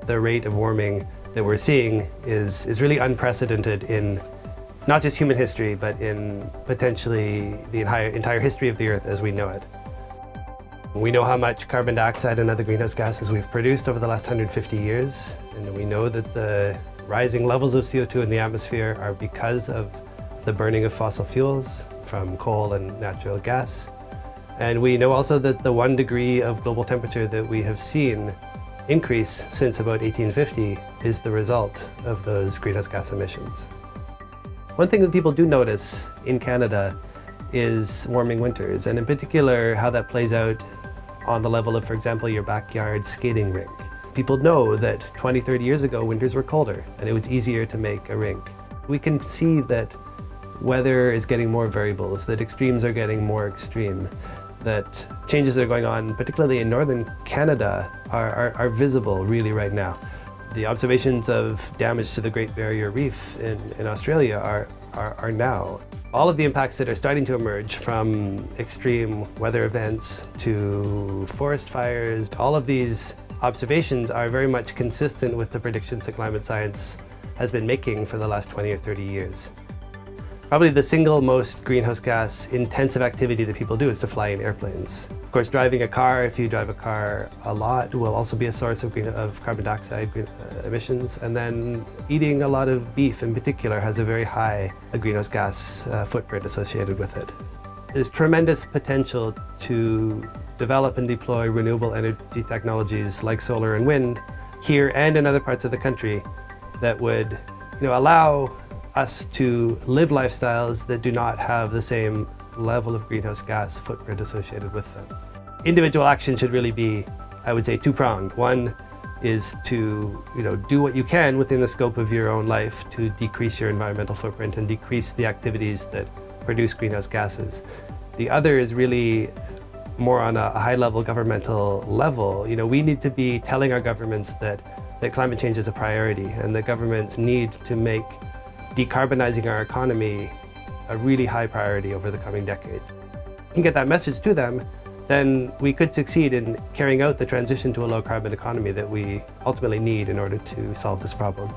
the rate of warming that we're seeing is really unprecedented in not just human history, but in potentially the entire history of the Earth as we know it. We know how much carbon dioxide and other greenhouse gases we've produced over the last 150 years, and we know that the rising levels of CO2 in the atmosphere are because of the burning of fossil fuels from coal and natural gas. And we know also that the 1 degree of global temperature that we have seen increase since about 1850 is the result of those greenhouse gas emissions. One thing that people do notice in Canada is warming winters, and in particular how that plays out on the level of, for example, your backyard skating rink. People know that 20, 30 years ago winters were colder and it was easier to make a rink. We can see that weather is getting more variables, that extremes are getting more extreme, that changes that are going on, particularly in northern Canada, are visible really right now. The observations of damage to the Great Barrier Reef in Australia are now. All of the impacts that are starting to emerge, from extreme weather events to forest fires, all of these observations are very much consistent with the predictions that climate science has been making for the last 20 or 30 years. Probably the single most greenhouse gas intensive activity that people do is to fly in airplanes. Of course, driving a car, if you drive a car a lot, will also be a source of carbon dioxide emissions. And then eating a lot of beef in particular has a very high greenhouse gas footprint associated with it. There's tremendous potential to develop and deploy renewable energy technologies like solar and wind here and in other parts of the country that would, allow us to live lifestyles that do not have the same level of greenhouse gas footprint associated with them. Individual action should really be, I would say, two-pronged. One is to do what you can within the scope of your own life to decrease your environmental footprint and decrease the activities that produce greenhouse gases. The other is really more on a high-level governmental level. We need to be telling our governments that climate change is a priority and that governments need to make decarbonizing our economy a really high priority over the coming decades. If we can get that message to them, then we could succeed in carrying out the transition to a low-carbon economy that we ultimately need in order to solve this problem.